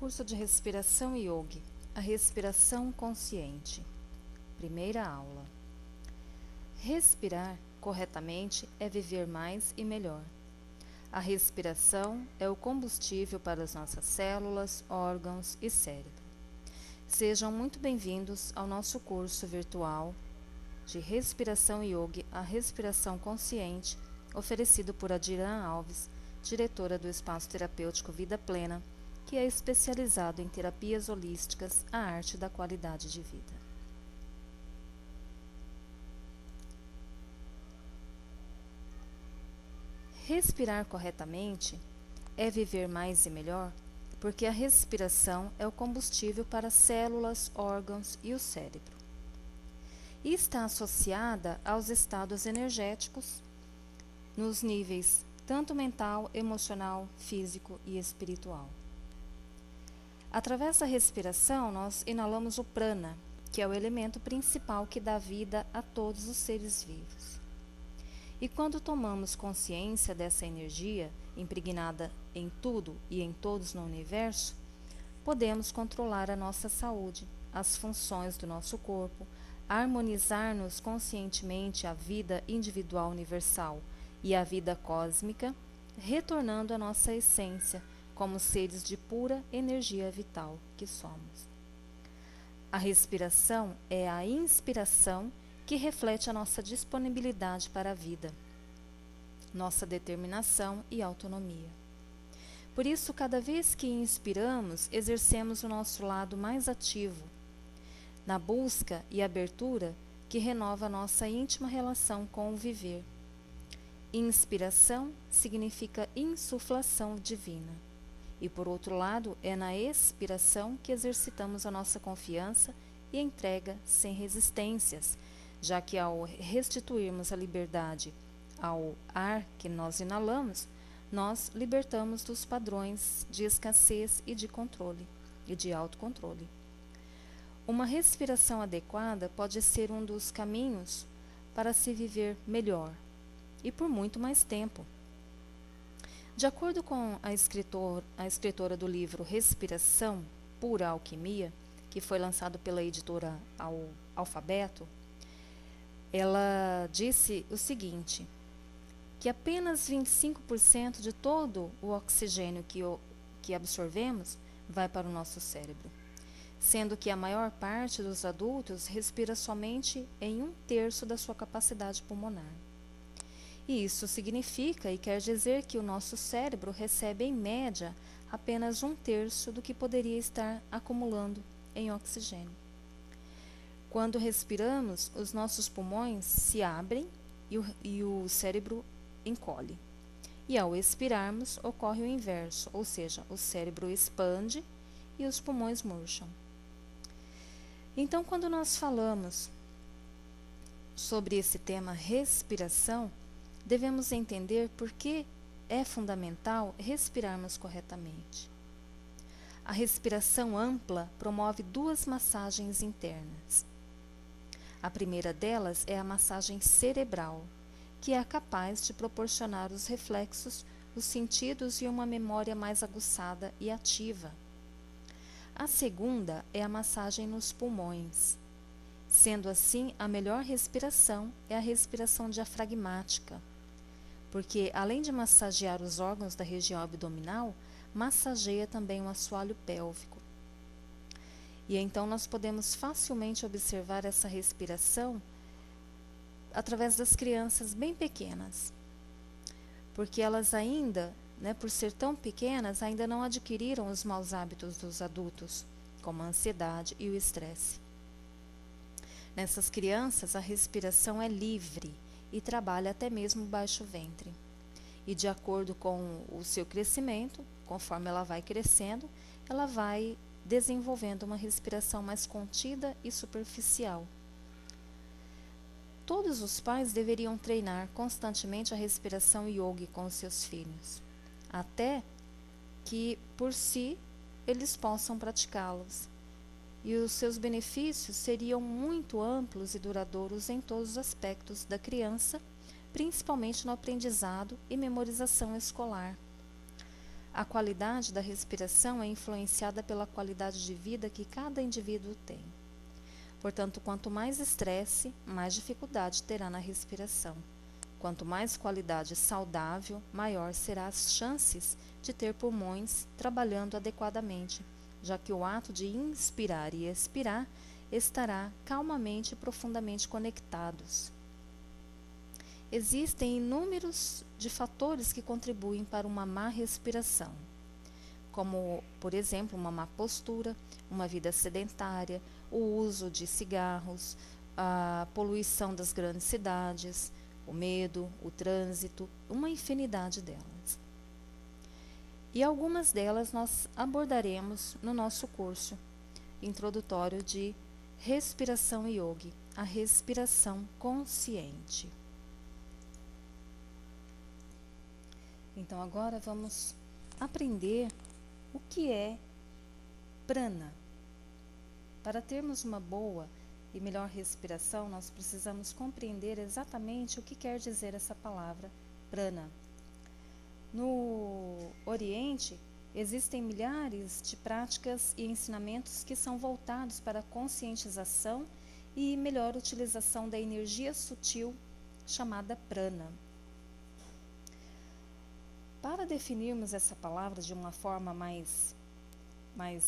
curso de Respiração Yogi, a respiração consciente. Primeira aula. Respirar corretamente é viver mais e melhor. A respiração é o combustível para as nossas células, órgãos e cérebro. Sejam muito bem-vindos ao nosso curso virtual de Respiração Yogi, a respiração consciente, oferecido por Adiran Alves, diretora do Espaço Terapêutico Vida Plena, que é especializado em terapias holísticas, a arte da qualidade de vida. Respirar corretamente é viver mais e melhor, porque a respiração é o combustível para células, órgãos e o cérebro. E está associada aos estados energéticos nos níveis tanto mental, emocional, físico e espiritual. Através da respiração, nós inalamos o prana, que é o elemento principal que dá vida a todos os seres vivos. E quando tomamos consciência dessa energia impregnada em tudo e em todos no universo, podemos controlar a nossa saúde, as funções do nosso corpo, harmonizar-nos conscientemente à vida individual universal e à vida cósmica, retornando à nossa essência como seres de pura energia vital que somos. A respiração é a inspiração que reflete a nossa disponibilidade para a vida, nossa determinação e autonomia. Por isso, cada vez que inspiramos, exercemos o nosso lado mais ativo, na busca e abertura que renova nossa íntima relação com o viver. Inspiração significa insuflação divina. E por outro lado, é na expiração que exercitamos a nossa confiança e entrega sem resistências, já que ao restituirmos a liberdade ao ar que nós inalamos, nós libertamos dos padrões de escassez e de controle e de autocontrole. Uma respiração adequada pode ser um dos caminhos para se viver melhor e por muito mais tempo. De acordo com a escritora do livro Respiração, Pura Alquimia, que foi lançado pela editora Alfabeto, ela disse o seguinte, que apenas 25% de todo o oxigênio que absorvemos vai para o nosso cérebro, sendo que a maior parte dos adultos respira somente em 1/3 da sua capacidade pulmonar. E isso significa e quer dizer que o nosso cérebro recebe, em média, apenas 1/3 do que poderia estar acumulando em oxigênio. Quando respiramos, os nossos pulmões se abrem e o cérebro encolhe. E ao expirarmos, ocorre o inverso, ou seja, o cérebro expande e os pulmões murcham. Então, quando nós falamos sobre esse tema respiração, devemos entender por que é fundamental respirarmos corretamente. A respiração ampla promove 2 massagens internas. A primeira delas é a massagem cerebral, que é capaz de proporcionar os reflexos, os sentidos e uma memória mais aguçada e ativa. A segunda é a massagem nos pulmões. Sendo assim, a melhor respiração é a respiração diafragmática, porque além de massagear os órgãos da região abdominal, massageia também o assoalho pélvico. E então nós podemos facilmente observar essa respiração através das crianças bem pequenas, porque elas ainda, por ser tão pequenas, ainda não adquiriram os maus hábitos dos adultos, como a ansiedade e o estresse. Nessas crianças, a respiração é livre e trabalha até mesmo o baixo ventre. E de acordo com o seu crescimento, conforme ela vai crescendo, ela vai desenvolvendo uma respiração mais contida e superficial. Todos os pais deveriam treinar constantemente a respiração yogi com os seus filhos, até que, por si, eles possam praticá-los. E os seus benefícios seriam muito amplos e duradouros em todos os aspectos da criança, principalmente no aprendizado e memorização escolar. a qualidade da respiração é influenciada pela qualidade de vida que cada indivíduo tem. Portanto, quanto mais estresse, mais dificuldade terá na respiração. Quanto mais qualidade saudável, maior serão as chances de ter pulmões trabalhando adequadamente, já que o ato de inspirar e expirar estará calmamente e profundamente conectados. Existem inúmeros de fatores que contribuem para uma má respiração, como, por exemplo, uma má postura, uma vida sedentária, o uso de cigarros, a poluição das grandes cidades, o medo, o trânsito, uma infinidade delas. E algumas delas nós abordaremos no nosso curso introdutório de Respiração Yogi, a respiração consciente. Então agora vamos aprender o que é prana. Para termos uma boa e melhor respiração, nós precisamos compreender exatamente o que quer dizer essa palavra prana. No Oriente, existem milhares de práticas e ensinamentos que são voltados para a conscientização e melhor utilização da energia sutil chamada prana. Para definirmos essa palavra de uma forma mais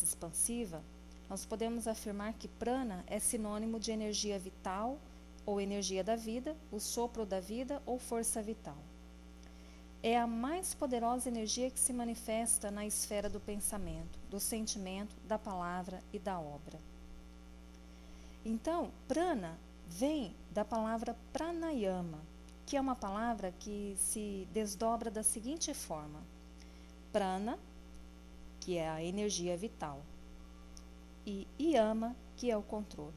expansiva, nós podemos afirmar que prana é sinônimo de energia vital ou energia da vida, o sopro da vida ou força vital. É a mais poderosa energia que se manifesta na esfera do pensamento, do sentimento, da palavra e da obra. Então, prana vem da palavra pranayama, que é uma palavra que se desdobra da seguinte forma: prana, que é a energia vital, e yama, que é o controle.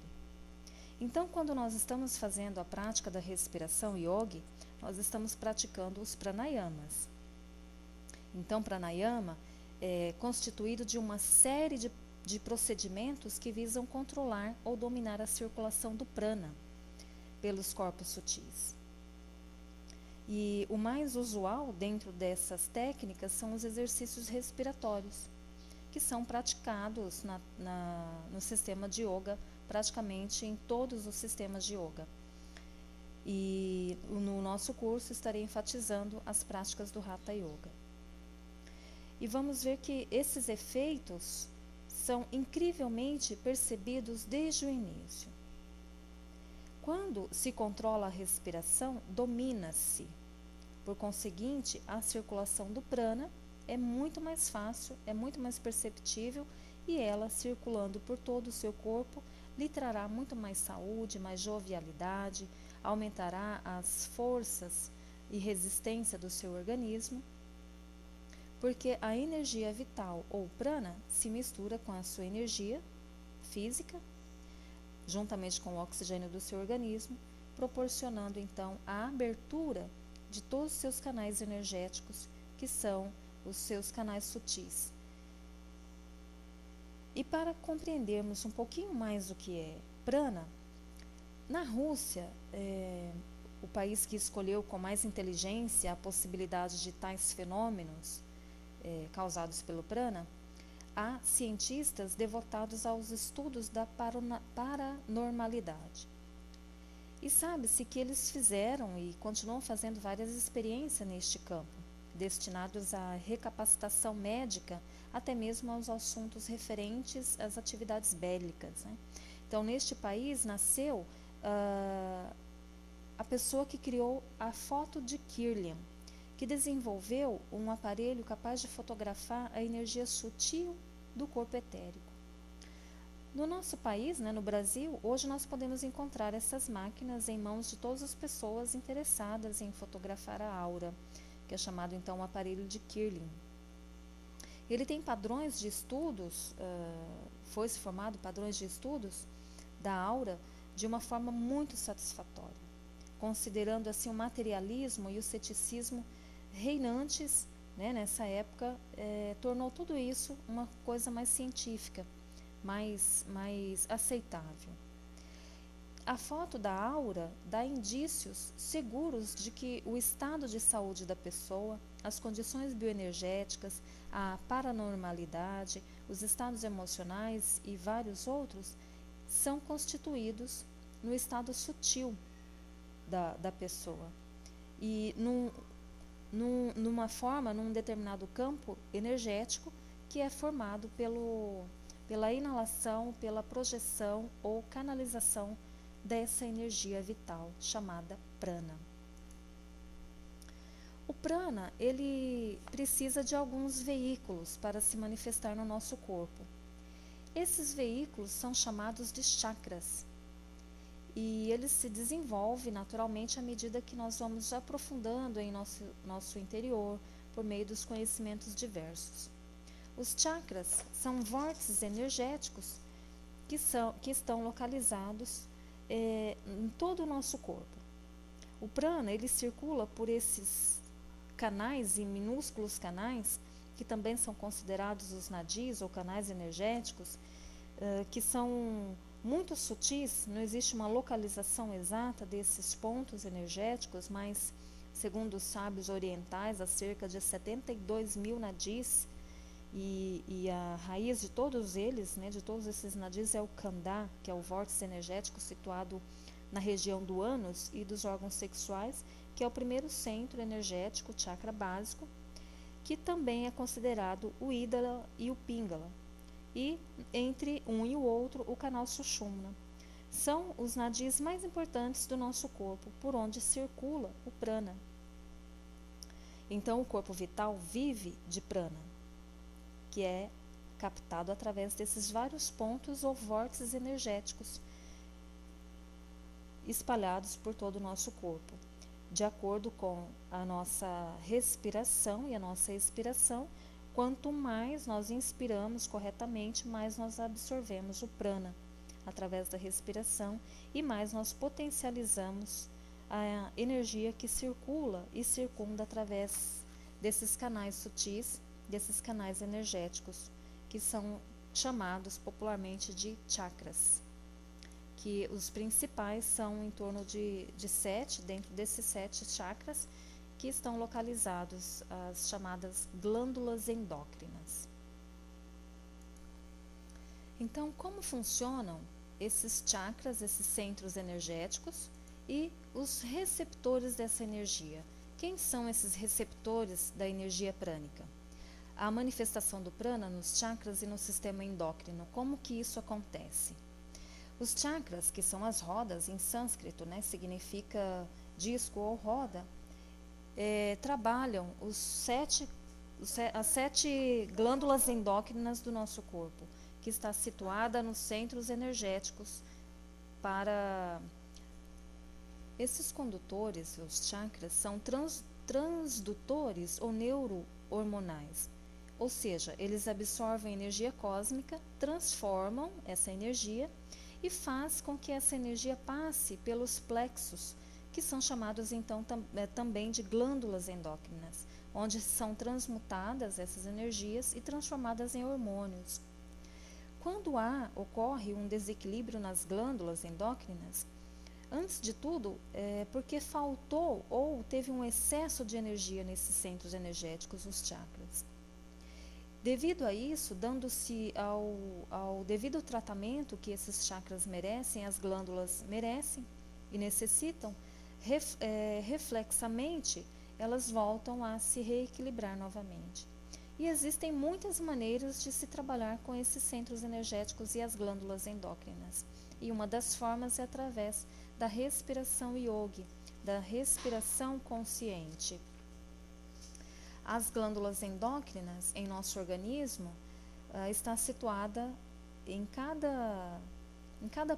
Então, quando nós estamos fazendo a prática da respiração yogi, nós estamos praticando os pranayamas. Então, pranayama é constituído de uma série de procedimentos que visam controlar ou dominar a circulação do prana pelos corpos sutis. E o mais usual dentro dessas técnicas são os exercícios respiratórios, que são praticados no sistema de yoga, praticamente em todos os sistemas de yoga. E no nosso curso estarei enfatizando as práticas do Hatha Yoga. E vamos ver que esses efeitos são incrivelmente percebidos desde o início. Quando se controla a respiração, domina-se. Por conseguinte, a circulação do prana é muito mais fácil, é muito mais perceptível, e ela, circulando por todo o seu corpo, lhe trará muito mais saúde, mais jovialidade, aumentará as forças e resistência do seu organismo, porque a energia vital ou prana se mistura com a sua energia física, juntamente com o oxigênio do seu organismo, proporcionando então a abertura de todos os seus canais energéticos, que são os seus canais sutis. E para compreendermos um pouquinho mais o que é prana, na Rússia, o país que escolheu com mais inteligência a possibilidade de tais fenômenos causados pelo prana, há cientistas devotados aos estudos da paranormalidade. E sabe-se que eles fizeram e continuam fazendo várias experiências neste campo, destinados à recapacitação médica, até mesmo aos assuntos referentes às atividades bélicas, né? Então, neste país nasceu a pessoa que criou a foto de Kirlian, que desenvolveu um aparelho capaz de fotografar a energia sutil do corpo etérico. No nosso país, no Brasil, hoje nós podemos encontrar essas máquinas em mãos de todas as pessoas interessadas em fotografar a aura, que é chamado então o aparelho de Kirlian. Ele tem padrões de estudos, foi-se formado padrões de estudos da aura de uma forma muito satisfatória, considerando assim o materialismo e o ceticismo reinantes, nessa época, tornou tudo isso uma coisa mais científica, mais aceitável. A foto da aura dá indícios seguros de que o estado de saúde da pessoa, as condições bioenergéticas, a paranormalidade, os estados emocionais e vários outros são constituídos no estado sutil da pessoa. E num determinado campo energético que é formado pela inalação, pela projeção ou canalização dessa energia vital chamada prana. O prana, ele precisa de alguns veículos para se manifestar no nosso corpo. Esses veículos são chamados de chakras. E eles se desenvolvem naturalmente à medida que nós vamos aprofundando em nosso interior por meio dos conhecimentos diversos. Os chakras são vórtices energéticos que estão localizados em todo o nosso corpo. O prana, ele circula por esses canais e minúsculos canais, que também são considerados os nadis ou canais energéticos, que são muito sutis, não existe uma localização exata desses pontos energéticos, mas, segundo os sábios orientais, há cerca de 72 mil nadis, e a raiz de todos eles, de todos esses nadis, é o Kanda, que é o vórtice energético situado na região do ânus e dos órgãos sexuais, que é o primeiro centro energético, o chakra básico, que também é considerado o Ídala e o Pingala. E entre um e o outro, o canal Sushumna. São os nadis mais importantes do nosso corpo, por onde circula o prana. Então, o corpo vital vive de prana, que é captado através desses vários pontos ou vórtices energéticos espalhados por todo o nosso corpo. De acordo com a nossa respiração e a nossa expiração, quanto mais nós inspiramos corretamente, mais nós absorvemos o prana através da respiração e mais nós potencializamos a energia que circula e circunda através desses canais sutis, desses canais energéticos, que são chamados popularmente de chakras, que os principais são em torno de 7, dentro desses 7 chakras, que estão localizados as chamadas glândulas endócrinas. Então, como funcionam esses chakras, esses centros energéticos e os receptores dessa energia? Quem são esses receptores da energia prânica? A manifestação do prana nos chakras e no sistema endócrino, como que isso acontece? Os chakras, que são as rodas, em sânscrito, significa disco ou roda, trabalham as 7 glândulas endócrinas do nosso corpo, que está situada nos centros energéticos. Para esses condutores, os chakras, são transdutores ou neurohormonais, ou seja, eles absorvem energia cósmica, transformam essa energia e faz com que essa energia passe pelos plexos, que são chamados então também de glândulas endócrinas, onde são transmutadas essas energias e transformadas em hormônios. Quando ocorre um desequilíbrio nas glândulas endócrinas, antes de tudo, porque faltou ou teve um excesso de energia nesses centros energéticos, os chakras. Devido a isso, dando-se ao devido tratamento que esses chakras merecem, as glândulas merecem e necessitam, reflexamente, elas voltam a se reequilibrar novamente. E existem muitas maneiras de se trabalhar com esses centros energéticos e as glândulas endócrinas. E uma das formas é através da respiração yogi, da respiração consciente. As glândulas endócrinas em nosso organismo está situada em cada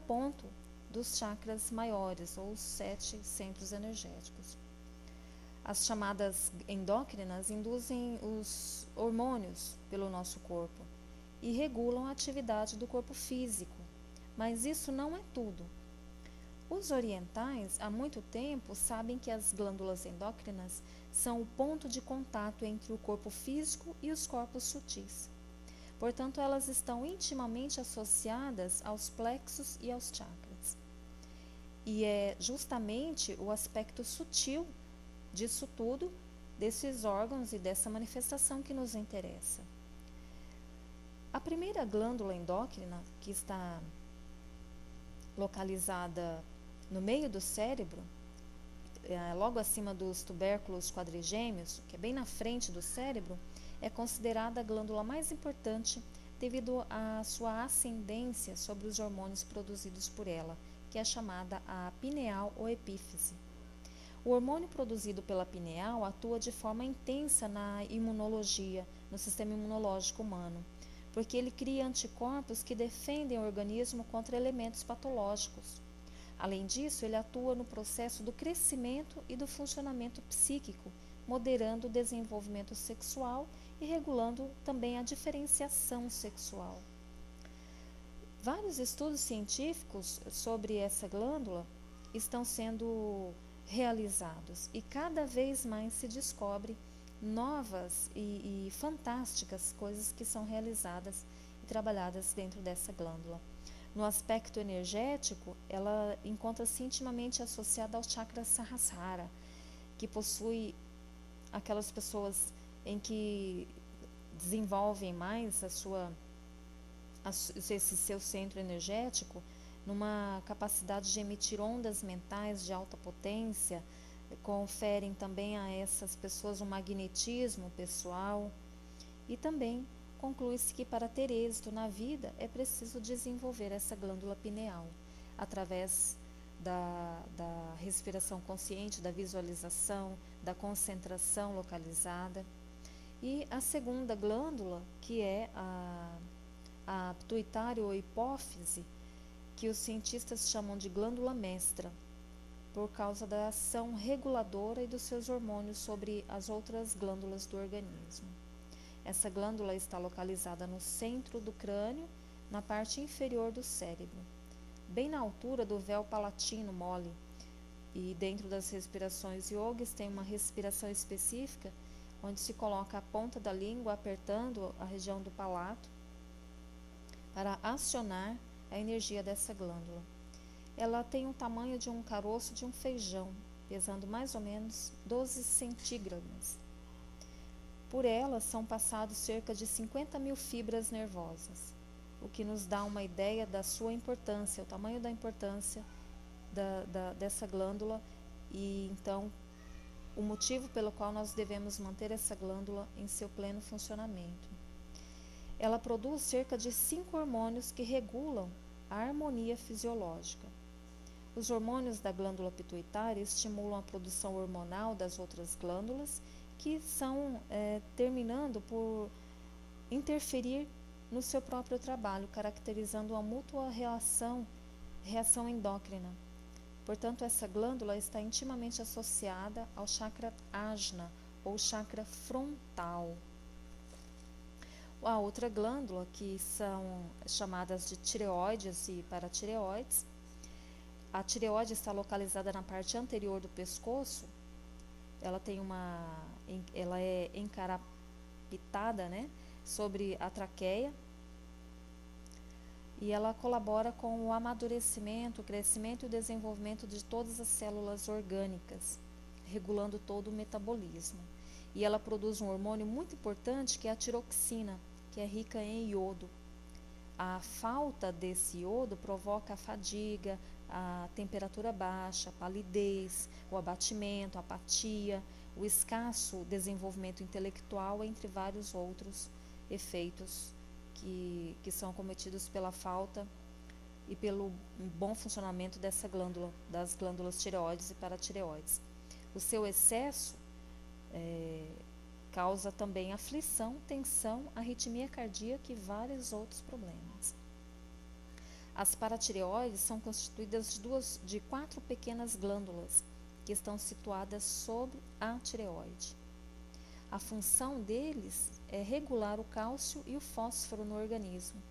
ponto dos chakras maiores, ou os 7 centros energéticos. As chamadas endócrinas induzem os hormônios pelo nosso corpo e regulam a atividade do corpo físico, mas isso não é tudo. Os orientais, há muito tempo, sabem que as glândulas endócrinas são o ponto de contato entre o corpo físico e os corpos sutis. Portanto, elas estão intimamente associadas aos plexos e aos chakras. E é justamente o aspecto sutil disso tudo, desses órgãos e dessa manifestação que nos interessa. A primeira glândula endócrina, que está localizada no meio do cérebro, logo acima dos tubérculos quadrigêmeos, que é bem na frente do cérebro, é considerada a glândula mais importante devido à sua ascendência sobre os hormônios produzidos por ela, que é chamada a pineal ou epífise. O hormônio produzido pela pineal atua de forma intensa na imunologia, no sistema imunológico humano, porque ele cria anticorpos que defendem o organismo contra elementos patológicos. Além disso, ele atua no processo do crescimento e do funcionamento psíquico, moderando o desenvolvimento sexual e regulando também a diferenciação sexual. Vários estudos científicos sobre essa glândula estão sendo realizados e cada vez mais se descobre novas e fantásticas coisas que são realizadas e trabalhadas dentro dessa glândula. No aspecto energético, ela encontra-se intimamente associada ao chakra Sahasrara, que possui aquelas pessoas em que desenvolvem mais esse seu centro energético numa capacidade de emitir ondas mentais de alta potência, conferem também a essas pessoas um magnetismo pessoal e também conclui-se que para ter êxito na vida é preciso desenvolver essa glândula pineal através da respiração consciente, da visualização, da concentração localizada. E a segunda glândula, que é a pituitária ou hipófise, que os cientistas chamam de glândula mestra, por causa da ação reguladora e dos seus hormônios sobre as outras glândulas do organismo. Essa glândula está localizada no centro do crânio, na parte inferior do cérebro, bem na altura do véu palatino mole. E dentro das respirações yogas tem uma respiração específica, onde se coloca a ponta da língua apertando a região do palato para acionar a energia dessa glândula. Ela tem o tamanho de um caroço de um feijão, pesando mais ou menos 12 centígramas. Por ela são passados cerca de 50 mil fibras nervosas, o que nos dá uma ideia da sua importância, o tamanho da importância dessa glândula e então o motivo pelo qual nós devemos manter essa glândula em seu pleno funcionamento. Ela produz cerca de 5 hormônios que regulam a harmonia fisiológica. Os hormônios da glândula pituitária estimulam a produção hormonal das outras glândulas, que são terminando por interferir no seu próprio trabalho, caracterizando uma mútua reação endócrina. Portanto, essa glândula está intimamente associada ao chakra ajna, ou chakra frontal. A outra glândula, que são chamadas de tireoides e paratireoides, a tireoide está localizada na parte anterior do pescoço. Ela é encarapitada, sobre a traqueia e ela colabora com o amadurecimento, o crescimento e o desenvolvimento de todas as células orgânicas, regulando todo o metabolismo. E ela produz um hormônio muito importante que é a tiroxina, que é rica em iodo. A falta desse iodo provoca a fadiga, a temperatura baixa, a palidez, o abatimento, a apatia, o escasso desenvolvimento intelectual, entre vários outros efeitos que são cometidos pela falta e pelo bom funcionamento dessa glândula, das glândulas tireoides e paratireoides. O seu excesso causa também aflição, tensão, arritmia cardíaca e vários outros problemas. As paratireoides são constituídas de 4 pequenas glândulas que estão situadas sobre a tireoide. A função deles é regular o cálcio e o fósforo no organismo.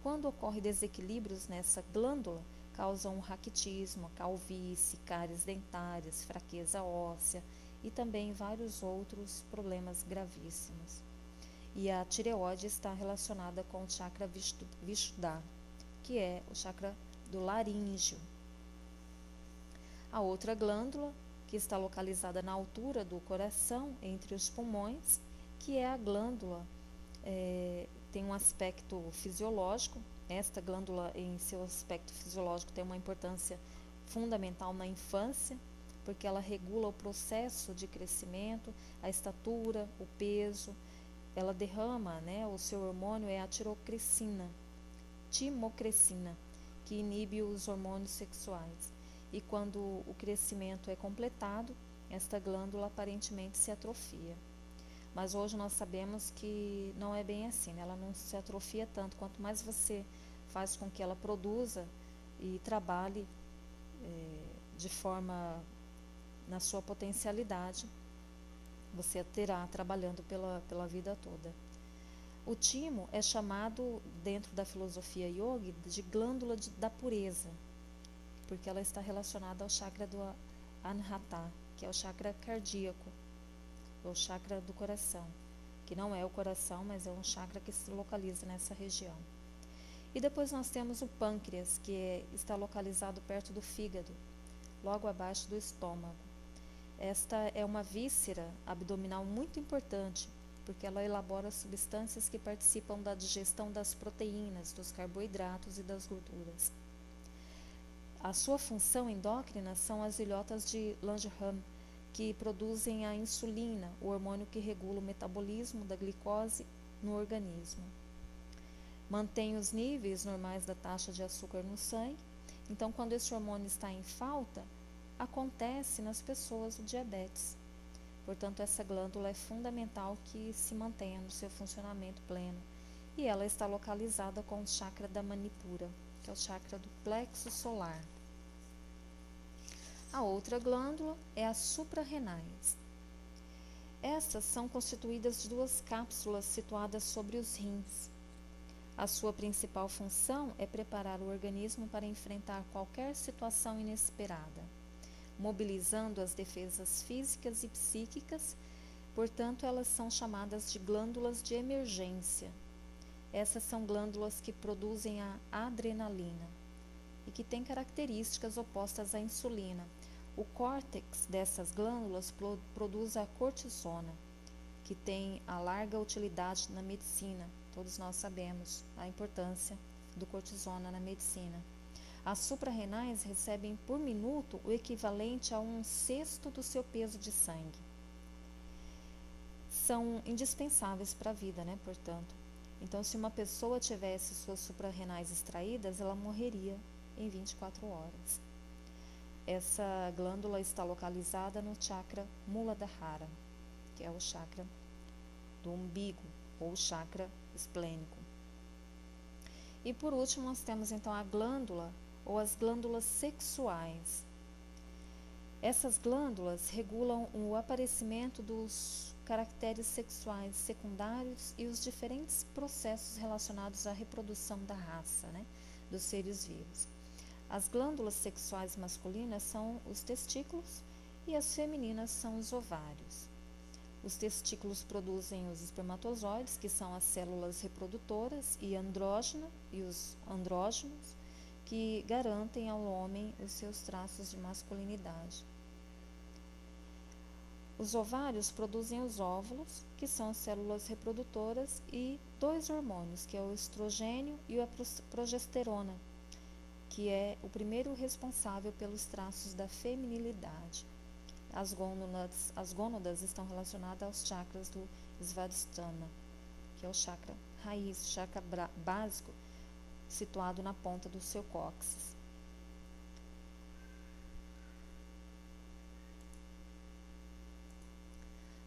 Quando ocorre desequilíbrios nessa glândula, causam raquitismo, calvície, cáries dentárias, fraqueza óssea e também vários outros problemas gravíssimos. E a tireoide está relacionada com o chakra Vishuddha, que é o chakra do laríngeo. A outra glândula, que está localizada na altura do coração, entre os pulmões, que é a glândula, tem um aspecto fisiológico. Esta glândula, em seu aspecto fisiológico, tem uma importância fundamental na infância, porque ela regula o processo de crescimento, a estatura, o peso. Ela derrama, o seu hormônio é a timocrecina, que inibe os hormônios sexuais. E quando o crescimento é completado, esta glândula aparentemente se atrofia. Mas hoje nós sabemos que não é bem assim, ela não se atrofia tanto. Quanto mais você faz com que ela produza e trabalhe de forma na sua potencialidade, você terá trabalhando pela vida toda. O timo é chamado, dentro da filosofia yoga, de glândula da pureza, porque ela está relacionada ao chakra do Anahata, que é o chakra cardíaco, o chakra do coração, que não é o coração, mas é um chakra que se localiza nessa região. E depois nós temos o pâncreas, que está localizado perto do fígado, logo abaixo do estômago. Esta é uma víscera abdominal muito importante, porque ela elabora substâncias que participam da digestão das proteínas, dos carboidratos e das gorduras. A sua função endócrina são as ilhotas de Langerhans, que produzem a insulina, o hormônio que regula o metabolismo da glicose no organismo. Mantém os níveis normais da taxa de açúcar no sangue. Então, quando esse hormônio está em falta, acontece nas pessoas o diabetes. Portanto, essa glândula é fundamental que se mantenha no seu funcionamento pleno. E ela está localizada com o chakra da Manipura, que é o chakra do plexo solar. A outra glândula é as suprarrenais. Essas são constituídas de duas cápsulas situadas sobre os rins. A sua principal função é preparar o organismo para enfrentar qualquer situação inesperada, mobilizando as defesas físicas e psíquicas. Portanto, elas são chamadas de glândulas de emergência. Essas são glândulas que produzem a adrenalina e que têm características opostas à insulina. O córtex dessas glândulas produz a cortisona, que tem a larga utilidade na medicina. Todos nós sabemos a importância do cortisona na medicina. As suprarrenais recebem por minuto o equivalente a 1/6 do seu peso de sangue. São indispensáveis para a vida, portanto. Então, se uma pessoa tivesse suas suprarrenais extraídas, ela morreria em 24 horas. Essa glândula está localizada no chakra Muladhara, que é o chakra do umbigo, ou chakra esplênico. E por último, nós temos então a glândula ou as glândulas sexuais. Essas glândulas regulam o aparecimento dos caracteres sexuais secundários e os diferentes processos relacionados à reprodução da raça, dos seres vivos. As glândulas sexuais masculinas são os testículos e as femininas são os ovários. Os testículos produzem os espermatozoides, que são as células reprodutoras, e os andrógenos, que garantem ao homem os seus traços de masculinidade. Os ovários produzem os óvulos, que são as células reprodutoras, e 2 hormônios, que é o estrogênio e a progesterona, que é o primeiro responsável pelos traços da feminilidade. As gônadas estão relacionadas aos chakras do Svadhisthana, que é o chakra raiz, chakra básico, situado na ponta do seu cóccix.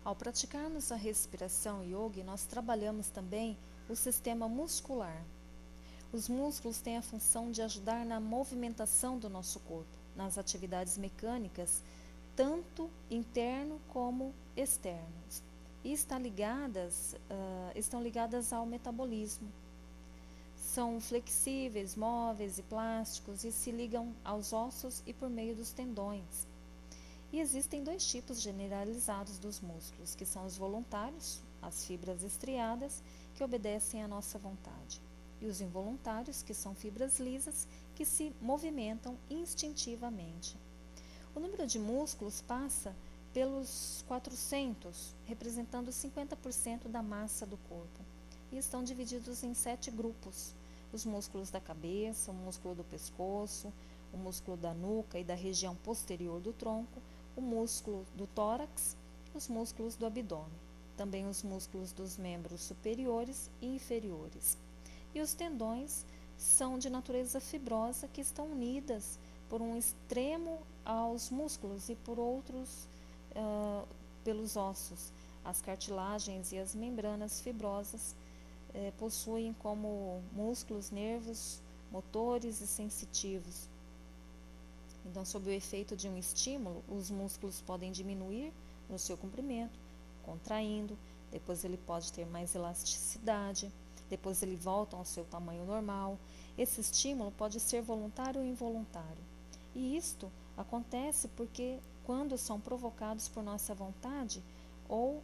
Ao praticarmos a respiração yoga, nós trabalhamos também o sistema muscular. Os músculos têm a função de ajudar na movimentação do nosso corpo, nas atividades mecânicas, tanto interno como externas, e estão ligadas ao metabolismo. São flexíveis, móveis e plásticos e se ligam aos ossos e por meio dos tendões. E existem 2 tipos generalizados dos músculos, que são os voluntários, as fibras estriadas, que obedecem à nossa vontade, e os involuntários, que são fibras lisas, que se movimentam instintivamente. O número de músculos passa pelos 400, representando 50% da massa do corpo, e estão divididos em 7 grupos: os músculos da cabeça, o músculo do pescoço, o músculo da nuca e da região posterior do tronco, o músculo do tórax, os músculos do abdômen, também os músculos dos membros superiores e inferiores. E os tendões são de natureza fibrosa, que estão unidas por um extremo aos músculos e por outros pelos ossos. As cartilagens e as membranas fibrosas possuem como músculos nervos motores e sensitivos. Então, sob o efeito de um estímulo, os músculos podem diminuir no seu comprimento, contraindo, depois ele pode ter mais elasticidade, depois ele volta ao seu tamanho normal. Esse estímulo pode ser voluntário ou involuntário. E isto acontece porque quando são provocados por nossa vontade ou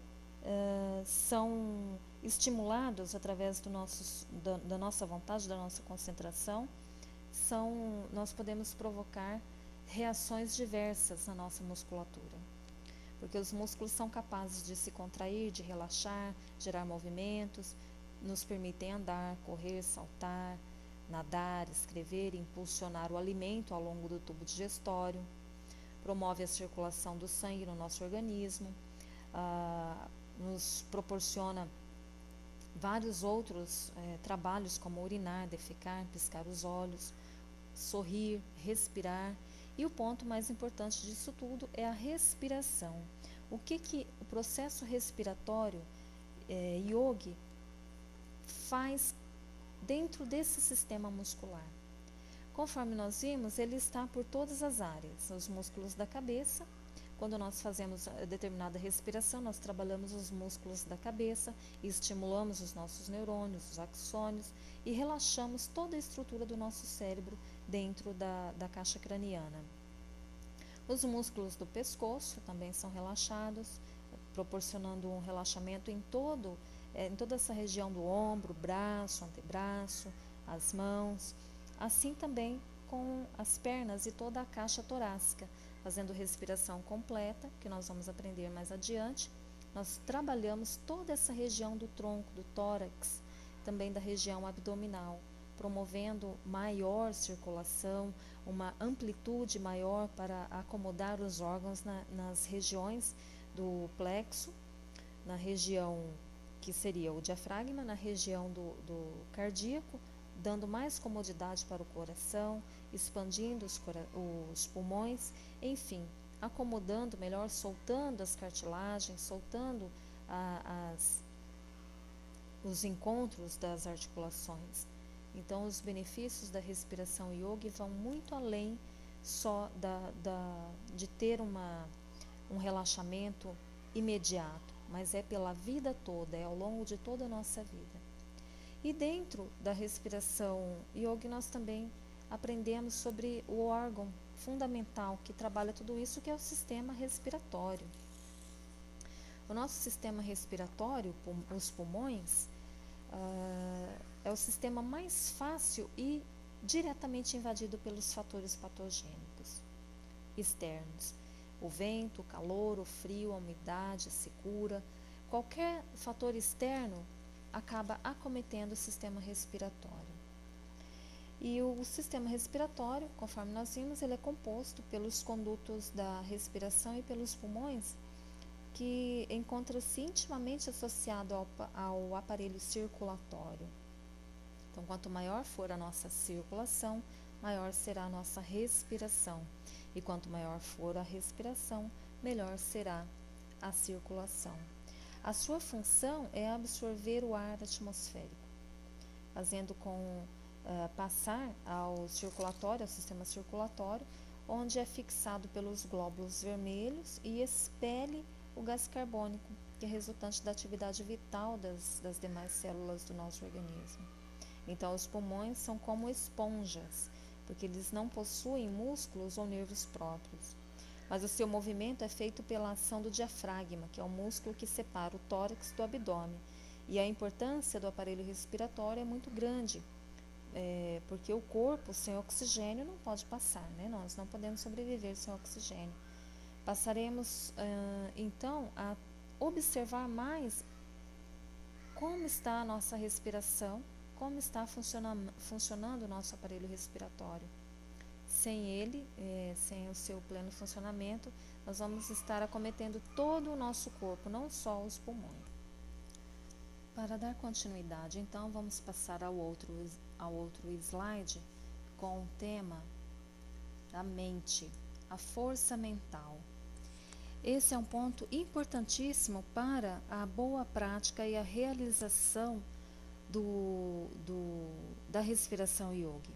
são estimulados através da nossa vontade, da nossa concentração, nós podemos provocar reações diversas na nossa musculatura. Porque os músculos são capazes de se contrair, de relaxar, gerar movimentos, nos permitem andar, correr, saltar, nadar, escrever, impulsionar o alimento ao longo do tubo digestório, promove a circulação do sangue no nosso organismo, nos proporciona vários outros trabalhos, como urinar, defecar, piscar os olhos, sorrir, respirar. E o ponto mais importante disso tudo é a respiração. O que o processo respiratório yogi faz dentro desse sistema muscular? Conforme nós vimos, ele está por todas as áreas. Os músculos da cabeça, quando nós fazemos determinada respiração, nós trabalhamos os músculos da cabeça e estimulamos os nossos neurônios, os axônios, e relaxamos toda a estrutura do nosso cérebro dentro da caixa craniana. Os músculos do pescoço também são relaxados, proporcionando um relaxamento em toda essa região do ombro, braço, antebraço, as mãos. Assim também com as pernas e toda a caixa torácica, fazendo respiração completa, que nós vamos aprender mais adiante. Nós trabalhamos toda essa região do tronco, do tórax, também da região abdominal, promovendo maior circulação, uma amplitude maior para acomodar os órgãos nas regiões do plexo, na região que seria o diafragma, na região do cardíaco, dando mais comodidade para o coração, expandindo os pulmões, enfim, acomodando melhor, soltando as cartilagens, soltando os encontros das articulações. Então, os benefícios da respiração yogi vão muito além só de ter um relaxamento imediato, mas é pela vida toda, é ao longo de toda a nossa vida. E dentro da respiração yogi, nós também aprendemos sobre o órgão fundamental que trabalha tudo isso, que é o sistema respiratório. O nosso sistema respiratório, os pulmões, é o sistema mais fácil e diretamente invadido pelos fatores patogênicos externos. O vento, o calor, o frio, a umidade, a secura, qualquer fator externo acaba acometendo o sistema respiratório. E o sistema respiratório, conforme nós vimos, ele é composto pelos condutos da respiração e pelos pulmões, que encontra-se intimamente associado ao aparelho circulatório. Então, quanto maior for a nossa circulação, maior será a nossa respiração. E quanto maior for a respiração, melhor será a circulação. A sua função é absorver o ar atmosférico, fazendo passar ao circulatório, ao sistema circulatório, onde é fixado pelos glóbulos vermelhos e expele o gás carbônico, que é resultante da atividade vital das demais células do nosso organismo. Então, os pulmões são como esponjas, porque eles não possuem músculos ou nervos próprios. Mas o seu movimento é feito pela ação do diafragma, que é o músculo que separa o tórax do abdômen. E a importância do aparelho respiratório é muito grande, porque o corpo sem oxigênio não pode passar, né? Nós não podemos sobreviver sem oxigênio. Passaremos, então, a observar mais como está a nossa respiração, como está funcionando o nosso aparelho respiratório. Sem ele, sem o seu pleno funcionamento, nós vamos estar acometendo todo o nosso corpo, não só os pulmões. Para dar continuidade, então, vamos passar ao outro slide com o tema da mente, a força mental. Esse é um ponto importantíssimo para a boa prática e a realização da respiração yogi.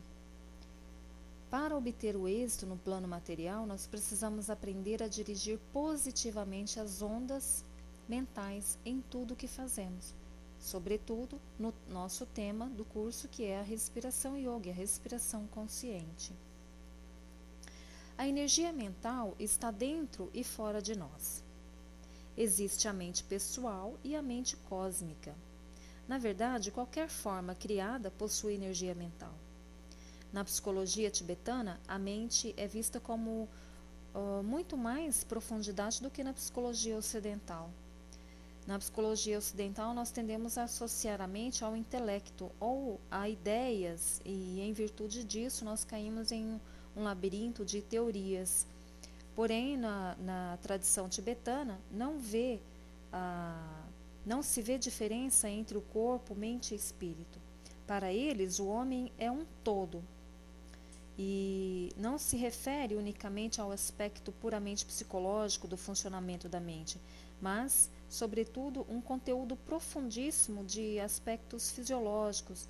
Para obter o êxito no plano material, nós precisamos aprender a dirigir positivamente as ondas mentais em tudo o que fazemos, sobretudo no nosso tema do curso, que é a respiração yogi, a respiração consciente. A energia mental está dentro e fora de nós. Existe a mente pessoal e a mente cósmica. Na verdade, qualquer forma criada possui energia mental. Na psicologia tibetana, a mente é vista como muito mais profundidade do que na psicologia ocidental. Na psicologia ocidental, nós tendemos a associar a mente ao intelecto ou a ideias, e em virtude disso nós caímos em um labirinto de teorias. Porém, na tradição tibetana, não se vê diferença entre o corpo, mente e espírito. Para eles, o homem é um todo. E não se refere unicamente ao aspecto puramente psicológico do funcionamento da mente, mas, sobretudo, um conteúdo profundíssimo de aspectos fisiológicos,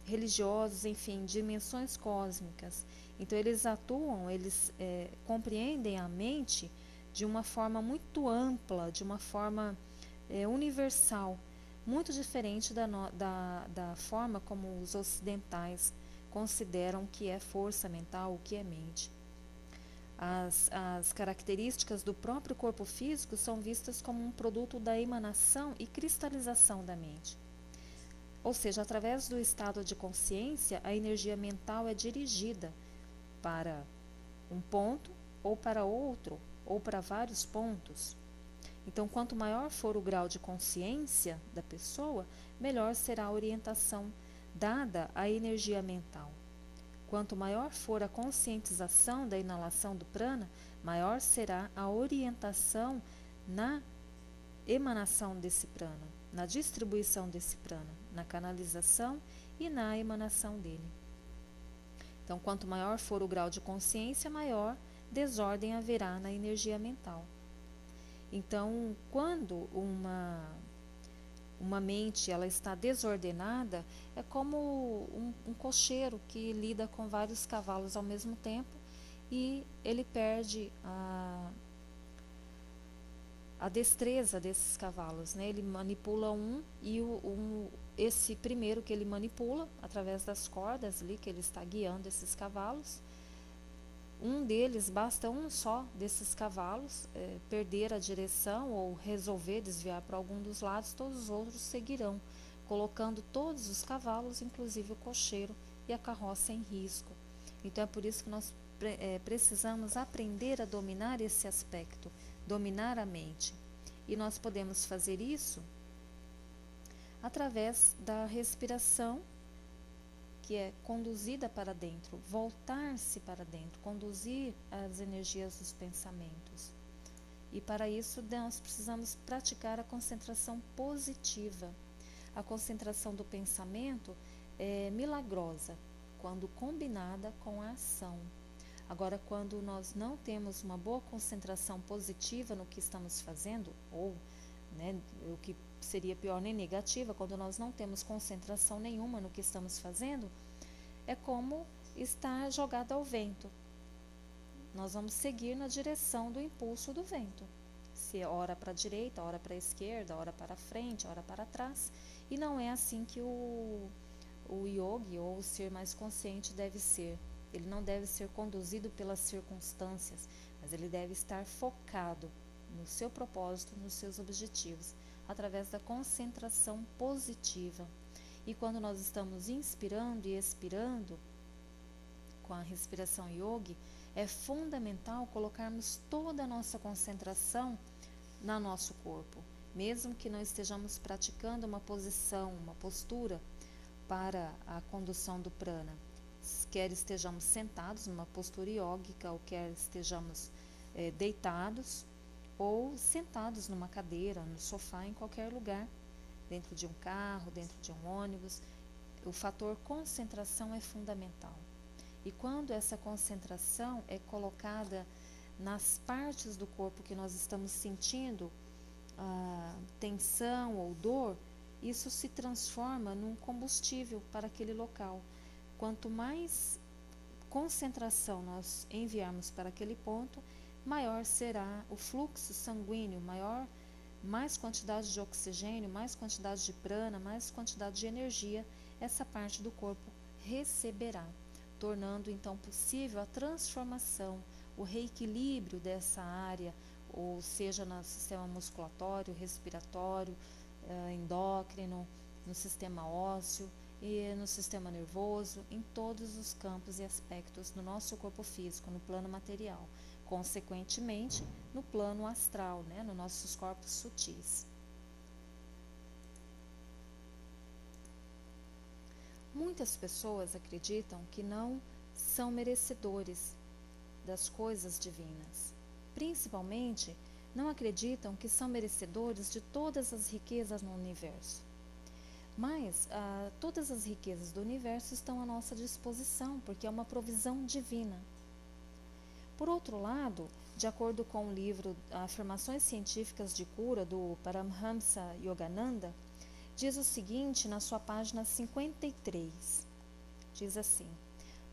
religiosos, enfim, dimensões cósmicas. Então, eles compreendem a mente de uma forma muito ampla, de uma forma universal, muito diferente da forma como os ocidentais consideram que é força mental, o que é mente. As características do próprio corpo físico são vistas como um produto da emanação e cristalização da mente. Ou seja, através do estado de consciência, a energia mental é dirigida para um ponto, ou para outro, ou para vários pontos. Então, quanto maior for o grau de consciência da pessoa, melhor será a orientação dada à energia mental. Quanto maior for a conscientização da inalação do prana, maior será a orientação na emanação desse prana, na distribuição desse prana, na canalização e na emanação dele. Então, quanto maior for o grau de consciência, maior desordem haverá na energia mental. Então, quando uma mente ela está desordenada, é como um cocheiro que lida com vários cavalos ao mesmo tempo e ele perde a destreza desses cavalos, né? Ele manipula e esse primeiro que ele manipula, através das cordas ali que ele está guiando esses cavalos, basta um só desses cavalos perder a direção ou resolver desviar para algum dos lados, todos os outros seguirão, colocando todos os cavalos, inclusive o cocheiro e a carroça, em risco. Então é por isso que nós precisamos aprender a dominar esse aspecto, dominar a mente. E nós podemos fazer isso através da respiração, que é conduzida para dentro, voltar-se para dentro, conduzir as energias dos pensamentos. E para isso nós precisamos praticar a concentração positiva. A concentração do pensamento é milagrosa quando combinada com a ação. Agora, quando nós não temos uma boa concentração positiva no que estamos fazendo, ou o que seria pior, nem negativa, quando nós não temos concentração nenhuma no que estamos fazendo, é como estar jogado ao vento. Nós vamos seguir na direção do impulso do vento. Se é hora para a direita, hora para a esquerda, hora para frente, hora para trás. E não é assim que o yogi ou o ser mais consciente deve ser. Ele não deve ser conduzido pelas circunstâncias, mas ele deve estar focado no seu propósito, nos seus objetivos, através da concentração positiva. E quando nós estamos inspirando e expirando com a respiração yogi, é fundamental colocarmos toda a nossa concentração no nosso corpo, mesmo que não estejamos praticando uma posição, uma postura para a condução do prana. Quer estejamos sentados numa postura yógica, ou quer estejamos deitados, ou sentados numa cadeira, no sofá, em qualquer lugar, dentro de um carro, dentro de um ônibus, o fator concentração é fundamental. E quando essa concentração é colocada nas partes do corpo que nós estamos sentindo tensão ou dor, isso se transforma num combustível para aquele local. Quanto mais concentração nós enviarmos para aquele ponto, maior será o fluxo sanguíneo, mais quantidade de oxigênio, mais quantidade de prana, mais quantidade de energia essa parte do corpo receberá, tornando então possível a transformação, o reequilíbrio dessa área, ou seja, no sistema musculatório, respiratório, endócrino, no sistema ósseo e no sistema nervoso, em todos os campos e aspectos do nosso corpo físico, no plano material, consequentemente no plano astral, né, nos nossos corpos sutis. Muitas pessoas acreditam que não são merecedores das coisas divinas. Principalmente, não acreditam que são merecedores de todas as riquezas no universo. Mas todas as riquezas do universo estão à nossa disposição, porque é uma provisão divina. Por outro lado, de acordo com o livro Afirmações Científicas de Cura, do Paramhamsa Yogananda, diz o seguinte na sua página 53, diz assim: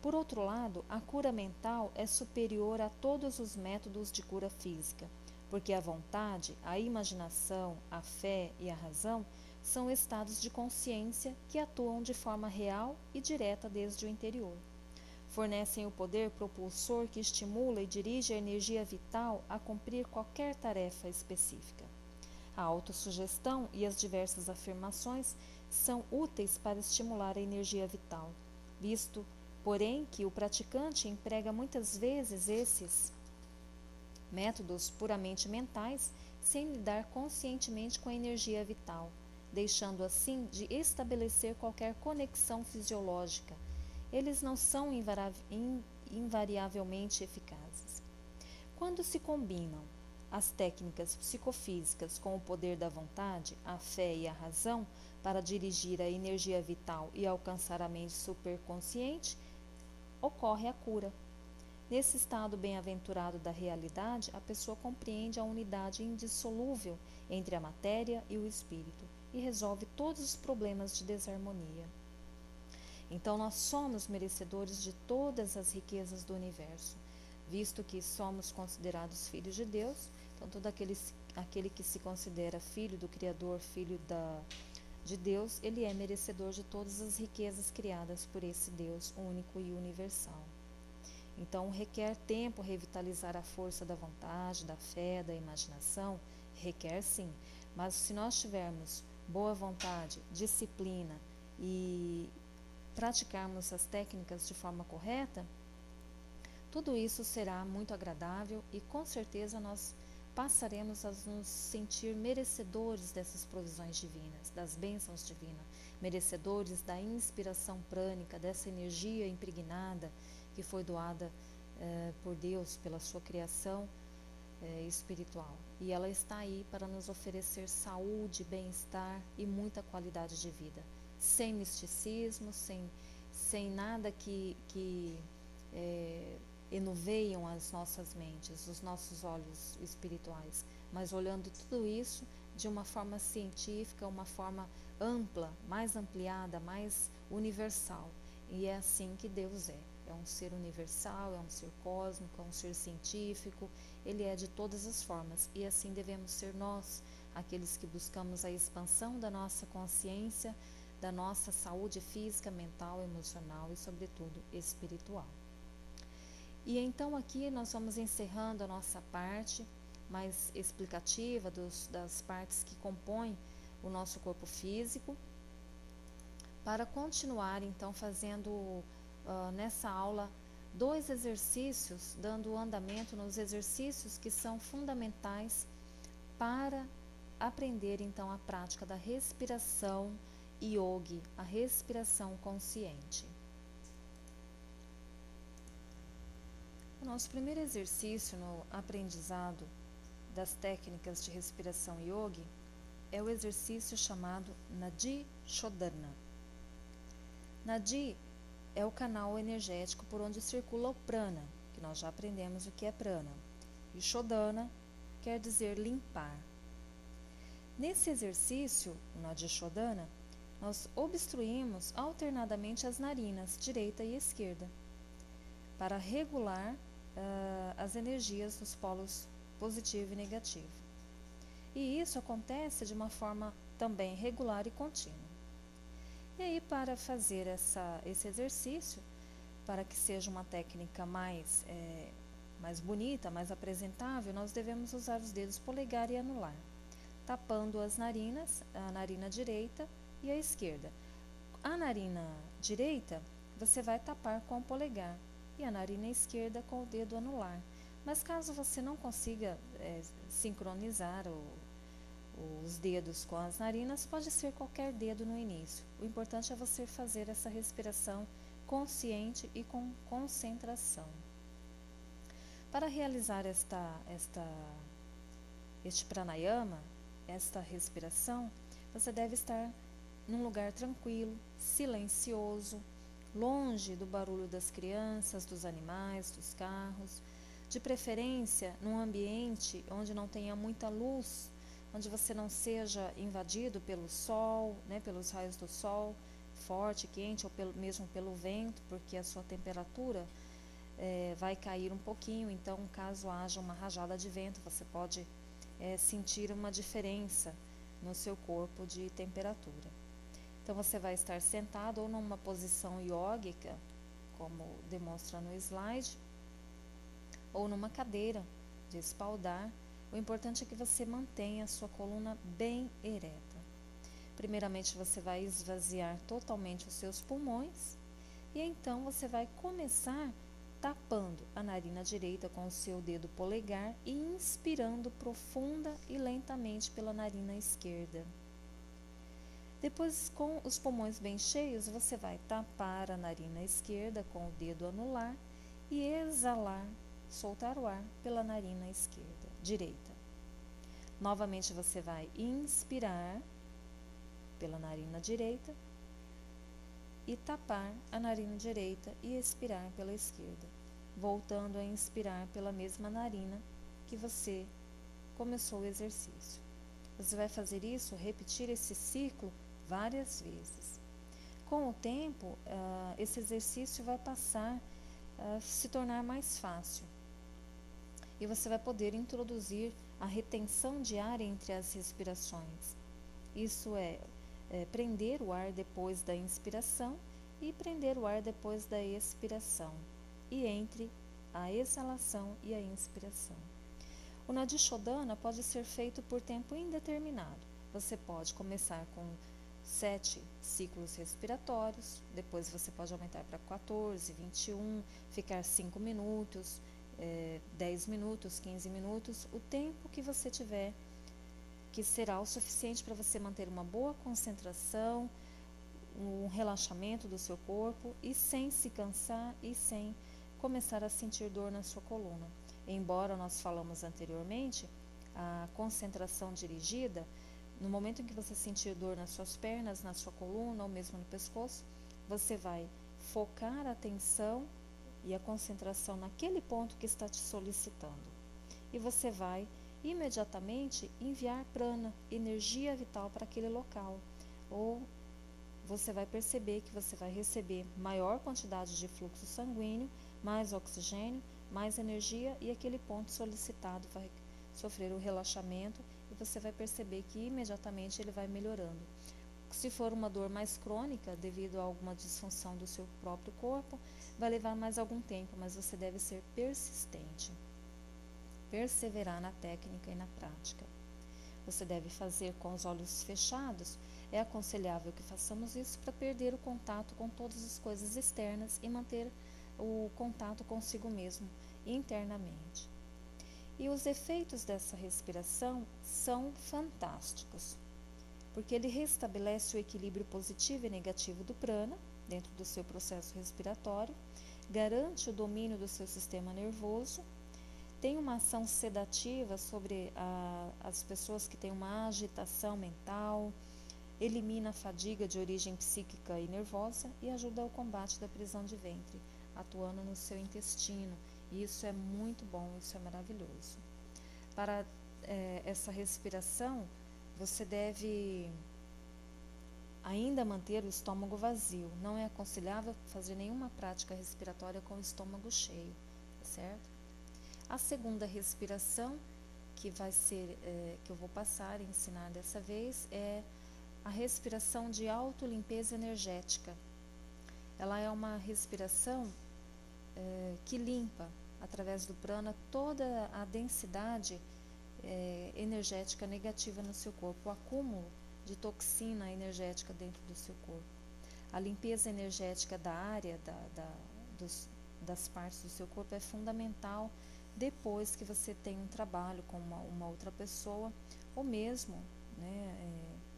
por outro lado, a cura mental é superior a todos os métodos de cura física, porque a vontade, a imaginação, a fé e a razão são estados de consciência que atuam de forma real e direta desde o interior. Fornecem o poder propulsor que estimula e dirige a energia vital a cumprir qualquer tarefa específica. A autossugestão e as diversas afirmações são úteis para estimular a energia vital, visto porém que o praticante emprega muitas vezes esses métodos puramente mentais sem lidar conscientemente com a energia vital, deixando assim de estabelecer qualquer conexão fisiológica. Eles não são invariavelmente eficazes. Quando se combinam as técnicas psicofísicas com o poder da vontade, a fé e a razão para dirigir a energia vital e alcançar a mente superconsciente, ocorre a cura. Nesse estado bem-aventurado da realidade, a pessoa compreende a unidade indissolúvel entre a matéria e o espírito e resolve todos os problemas de desarmonia. Então, nós somos merecedores de todas as riquezas do universo, visto que somos considerados filhos de Deus. Então, todo aquele que se considera filho do Criador, filho de Deus, ele é merecedor de todas as riquezas criadas por esse Deus único e universal. Então, requer tempo revitalizar a força da vontade, da fé, da imaginação, requer sim, mas se nós tivermos boa vontade, disciplina e praticarmos as técnicas de forma correta, tudo isso será muito agradável e com certeza nós passaremos a nos sentir merecedores dessas provisões divinas, das bênçãos divinas, merecedores da inspiração prânica, dessa energia impregnada que foi doada por Deus pela sua criação espiritual. E ela está aí para nos oferecer saúde, bem-estar e muita qualidade de vida, sem misticismo, sem nada que enuveiam as nossas mentes, os nossos olhos espirituais, mas olhando tudo isso de uma forma científica, uma forma ampla, mais ampliada, mais universal. E é assim que Deus é. É um ser universal, é um ser cósmico, é um ser científico, ele é de todas as formas. E assim devemos ser nós, aqueles que buscamos a expansão da nossa consciência, da nossa saúde física, mental, emocional e, sobretudo, espiritual. E então aqui nós vamos encerrando a nossa parte mais explicativa das partes que compõem o nosso corpo físico, Para continuar, então, fazendo nessa aula 2 exercícios, dando andamento nos exercícios que são fundamentais para aprender, então, a prática da respiração yogi, a respiração consciente. O nosso primeiro exercício no aprendizado das técnicas de respiração yogi é o exercício chamado Nadi Shodhana. Nadi é o canal energético por onde circula o prana, que nós já aprendemos o que é prana. E Shodhana quer dizer limpar. Nesse exercício, o Nadi Shodhana, nós obstruímos alternadamente as narinas, direita e esquerda, para regular as energias dos polos positivo e negativo. E isso acontece de uma forma também regular e contínua. E aí, para fazer esse exercício, para que seja uma técnica mais bonita, mais apresentável, nós devemos usar os dedos polegar e anular, tapando as narinas, a narina direita e a esquerda. A narina direita você vai tapar com o polegar e a narina esquerda com o dedo anular. Mas caso você não consiga sincronizar os dedos com as narinas, pode ser qualquer dedo no início. O importante é você fazer essa respiração consciente e com concentração. Para realizar este pranayama, esta respiração, você deve estar num lugar tranquilo, silencioso, longe do barulho das crianças, dos animais, dos carros, de preferência num ambiente onde não tenha muita luz, onde você não seja invadido pelo sol, pelos raios do sol forte, quente, ou mesmo pelo vento, porque a sua temperatura vai cair um pouquinho. Então, caso haja uma rajada de vento, você pode sentir uma diferença no seu corpo de temperatura. Então, você vai estar sentado ou numa posição yógica, como demonstra no slide, ou numa cadeira de espaldar. O importante é que você mantenha a sua coluna bem ereta. Primeiramente, você vai esvaziar totalmente os seus pulmões e então você vai começar tapando a narina direita com o seu dedo polegar e inspirando profunda e lentamente pela narina esquerda. Depois, com os pulmões bem cheios, você vai tapar a narina esquerda com o dedo anular e exalar, soltar o ar pela narina direita. Novamente você vai inspirar pela narina direita e tapar a narina direita e expirar pela esquerda, voltando a inspirar pela mesma narina que você começou o exercício. Você vai fazer isso, repetir esse ciclo várias vezes. Com o tempo, esse exercício vai passar a se tornar mais fácil e você vai poder introduzir a retenção de ar entre as respirações. Isso é prender o ar depois da inspiração e prender o ar depois da expiração, e entre a exalação e a inspiração. O Nadi Shodhana pode ser feito por tempo indeterminado. Você pode começar com 7 ciclos respiratórios, depois você pode aumentar para 14, 21, ficar 5 minutos, 10 minutos, 15 minutos, o tempo que você tiver, que será o suficiente para você manter uma boa concentração, um relaxamento do seu corpo e sem se cansar e sem começar a sentir dor na sua coluna. Embora nós falamos anteriormente, a concentração dirigida, no momento em que você sentir dor nas suas pernas, na sua coluna ou mesmo no pescoço, você vai focar a atenção e a concentração naquele ponto que está te solicitando. E você vai imediatamente enviar prana, energia vital para aquele local. Ou você vai perceber que você vai receber maior quantidade de fluxo sanguíneo, mais oxigênio, mais energia, e aquele ponto solicitado vai sofrer o relaxamento e você vai perceber que imediatamente ele vai melhorando. Se for uma dor mais crônica, devido a alguma disfunção do seu próprio corpo, vai levar mais algum tempo, mas você deve ser persistente, perseverar na técnica e na prática. Você deve fazer com os olhos fechados. É aconselhável que façamos isso para perder o contato com todas as coisas externas e manter o contato consigo mesmo internamente. E os efeitos dessa respiração são fantásticos, porque ele restabelece o equilíbrio positivo e negativo do prana dentro do seu processo respiratório, garante o domínio do seu sistema nervoso, tem uma ação sedativa sobre as pessoas que têm uma agitação mental, elimina a fadiga de origem psíquica e nervosa e ajuda ao combate da prisão de ventre, atuando no seu intestino. E isso é muito bom, isso é maravilhoso. Para essa respiração, você deve ainda manter o estômago vazio. Não é aconselhável fazer nenhuma prática respiratória com o estômago cheio, tá certo? A segunda respiração, que vai ser, que eu vou passar e ensinar dessa vez, é a respiração de autolimpeza energética. Ela é uma respiração que limpa, através do prana, toda a densidade energética negativa no seu corpo, o acúmulo de toxina energética dentro do seu corpo. A limpeza energética da área, das partes do seu corpo é fundamental depois que você tem um trabalho com uma outra pessoa, ou mesmo, né,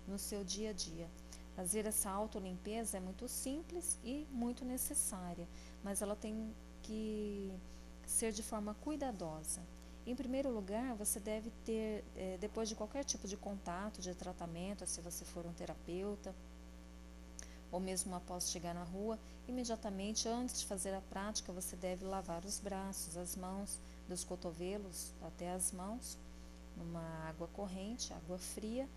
no seu dia a dia. Fazer essa autolimpeza é muito simples e muito necessária, mas ela tem que ser de forma cuidadosa. Em primeiro lugar, você deve ter, depois de qualquer tipo de contato, de tratamento, se você for um terapeuta, ou mesmo após chegar na rua, imediatamente antes de fazer a prática, você deve lavar os braços, as mãos, dos cotovelos até as mãos, numa água corrente, água fria.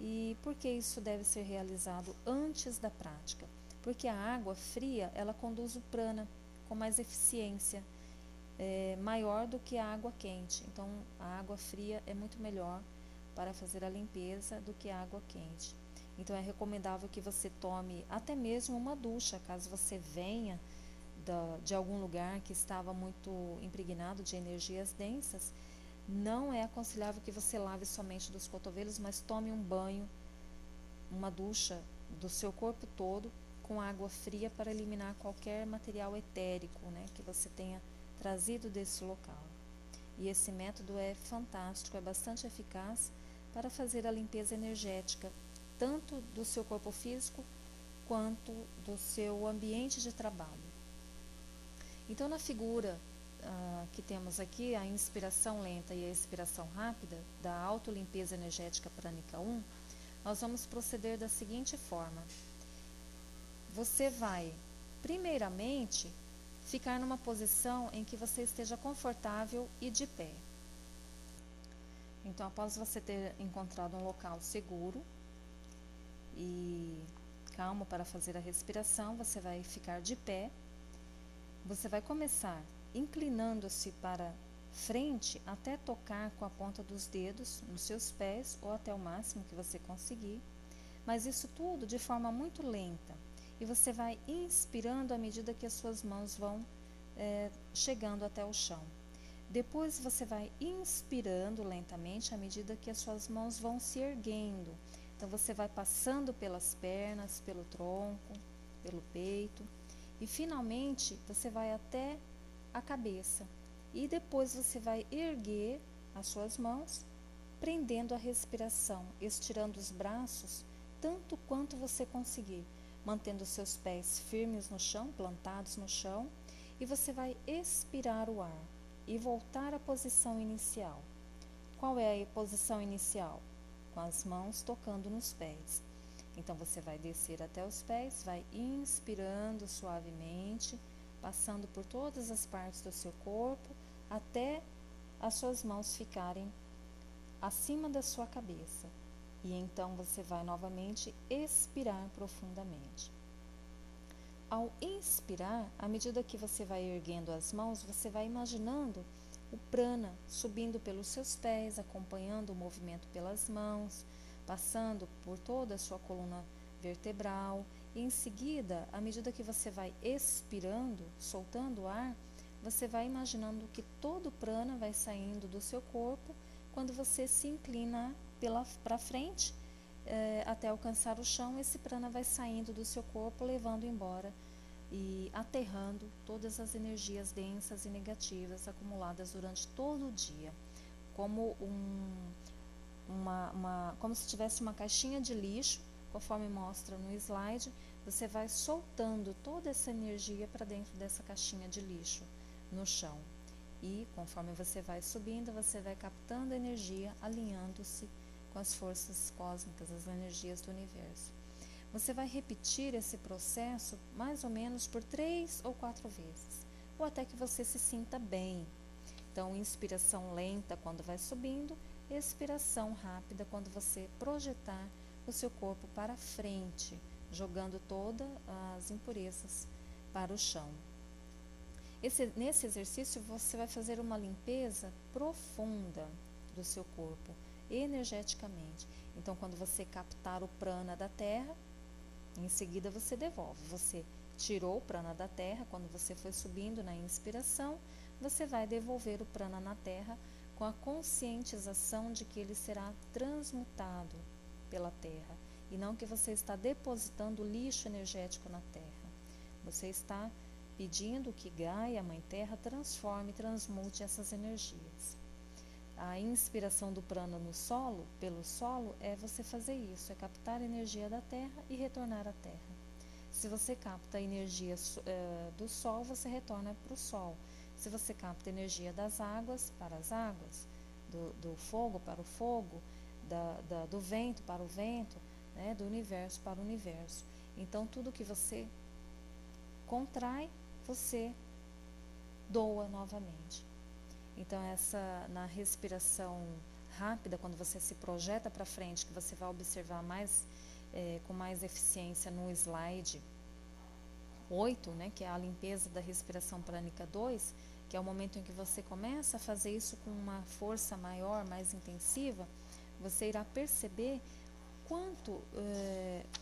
E por que isso deve ser realizado antes da prática? Porque a água fria, ela conduz o prana com mais eficiência, maior do que a água quente. Então, a água fria é muito melhor para fazer a limpeza do que a água quente. Então, é recomendável que você tome até mesmo uma ducha, caso você venha de algum lugar que estava muito impregnado de energias densas. Não é aconselhável que você lave somente dos cotovelos, mas tome um banho, uma ducha do seu corpo todo com água fria para eliminar qualquer material etérico, né, que você tenha trazido desse local. E esse método é fantástico, é bastante eficaz para fazer a limpeza energética, tanto do seu corpo físico quanto do seu ambiente de trabalho. Então, na figura que temos aqui, a inspiração lenta e a expiração rápida da autolimpeza energética prânica 1, nós vamos proceder da seguinte forma. Você vai, primeiramente, ficar numa posição em que você esteja confortável e de pé. Então, após você ter encontrado um local seguro e calmo para fazer a respiração, você vai ficar de pé. Você vai começar inclinando-se para frente até tocar com a ponta dos dedos nos seus pés ou até o máximo que você conseguir, mas isso tudo de forma muito lenta. E você vai inspirando à medida que as suas mãos vão chegando até o chão. Depois você vai inspirando lentamente à medida que as suas mãos vão se erguendo. Então você vai passando pelas pernas, pelo tronco, pelo peito. E finalmente você vai até a cabeça e depois você vai erguer as suas mãos, prendendo a respiração, estirando os braços tanto quanto você conseguir, mantendo os seus pés firmes no chão, plantados no chão, e você vai expirar o ar e voltar à posição inicial. Qual é a posição inicial? Com as mãos tocando nos pés. Então, você vai descer até os pés, vai inspirando suavemente, passando por todas as partes do seu corpo, até as suas mãos ficarem acima da sua cabeça. E então, você vai novamente expirar profundamente. Ao inspirar, à medida que você vai erguendo as mãos, você vai imaginando o prana subindo pelos seus pés, acompanhando o movimento pelas mãos, passando por toda a sua coluna vertebral, e em seguida, à medida que você vai expirando, soltando o ar, você vai imaginando que todo o prana vai saindo do seu corpo quando você se inclina para frente, até alcançar o chão. Esse prana vai saindo do seu corpo, levando embora e aterrando todas as energias densas e negativas acumuladas durante todo o dia, como como se tivesse uma caixinha de lixo. Conforme mostra no slide, você vai soltando toda essa energia para dentro dessa caixinha de lixo no chão. E conforme você vai subindo, você vai captando energia, alinhando-se com as forças cósmicas, as energias do universo. Você vai repetir esse processo mais ou menos por 3 ou 4 vezes, ou até que você se sinta bem. Então, inspiração lenta quando vai subindo, expiração rápida quando você projetar o seu corpo para frente, jogando todas as impurezas para o chão. Nesse exercício, você vai fazer uma limpeza profunda do seu corpo, energeticamente. Então, quando você captar o prana da terra, em seguida você devolve. Você tirou o prana da terra, quando você foi subindo na inspiração, você vai devolver o prana na terra com a conscientização de que ele será transmutado pela terra, e não que você está depositando lixo energético na terra. Você está pedindo que Gaia, a Mãe Terra, transforme e transmute essas energias. A inspiração do prana no solo, pelo solo, é você fazer isso, é captar a energia da terra e retornar à terra. Se você capta a energia do sol, você retorna para o sol. Se você capta a energia das águas, para as águas, do fogo para o fogo, do vento para o vento, né, do universo para o universo. Então, tudo que você contrai, você doa novamente. Então, na respiração rápida, quando você se projeta para frente, que você vai observar com mais eficiência no slide 8, né, que é a limpeza da respiração prânica 2, que é o momento em que você começa a fazer isso com uma força maior, mais intensiva, você irá perceber quanto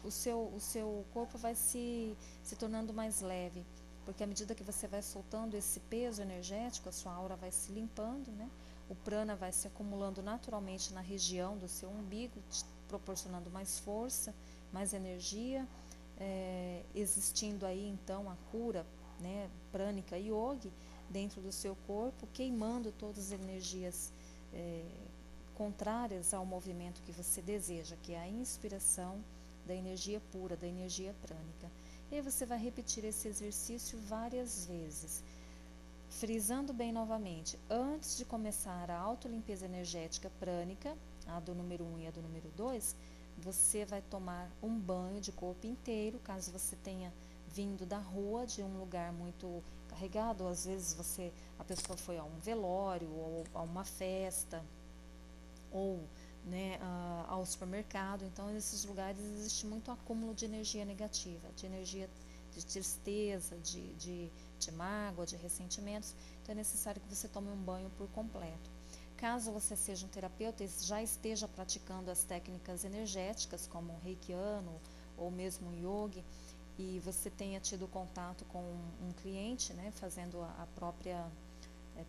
o seu corpo vai se tornando mais leve, porque à medida que você vai soltando esse peso energético, a sua aura vai se limpando, né? O prana vai se acumulando naturalmente na região do seu umbigo, te proporcionando mais força, mais energia, existindo aí então a cura, né, prânica yogi dentro do seu corpo, queimando todas as energias contrárias ao movimento que você deseja, que é a inspiração da energia pura, da energia prânica. E aí você vai repetir esse exercício várias vezes, frisando bem novamente, antes de começar a autolimpeza energética prânica, a do número 1 e a do número 2, você vai tomar um banho de corpo inteiro, caso você tenha vindo da rua, de um lugar muito carregado, às vezes a pessoa foi a um velório, ou a uma festa, ou né, ao supermercado. Então, nesses lugares existe muito acúmulo de energia negativa, de energia de tristeza, de mágoa, de ressentimentos. Então, é necessário que você tome um banho por completo. Caso você seja um terapeuta e já esteja praticando as técnicas energéticas, como o reikiano ou mesmo o yogi, e você tenha tido contato com um cliente, né, fazendo a própria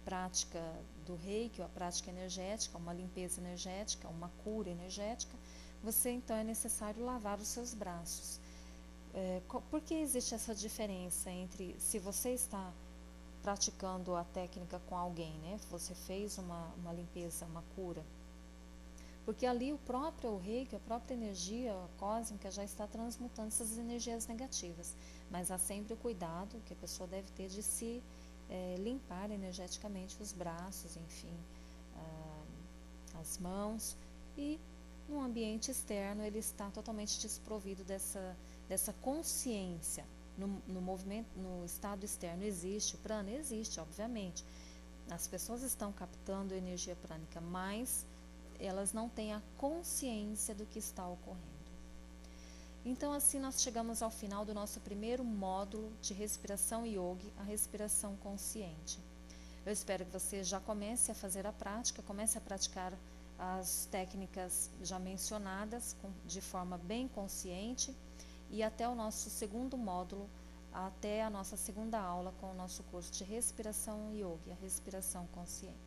prática do reiki, ou a prática energética, uma limpeza energética, uma cura energética, você então é necessário lavar os seus braços. Por que existe essa diferença entre se você está praticando a técnica com alguém, né? Você fez uma limpeza, uma cura. Porque ali o reiki, a própria energia cósmica já está transmutando essas energias negativas. Mas há sempre o cuidado que a pessoa deve ter de se limpar energeticamente os braços, enfim, as mãos. E no ambiente externo ele está totalmente desprovido dessa consciência. No movimento, no estado externo existe o prana? Existe, obviamente. As pessoas estão captando energia prânica, mas elas não têm a consciência do que está ocorrendo. Então, assim nós chegamos ao final do nosso primeiro módulo de respiração yogi, a respiração consciente. Eu espero que você já comece a fazer a prática, comece a praticar as técnicas já mencionadas de forma bem consciente, e até o nosso segundo módulo, até a nossa segunda aula com o nosso curso de respiração yogi, a respiração consciente.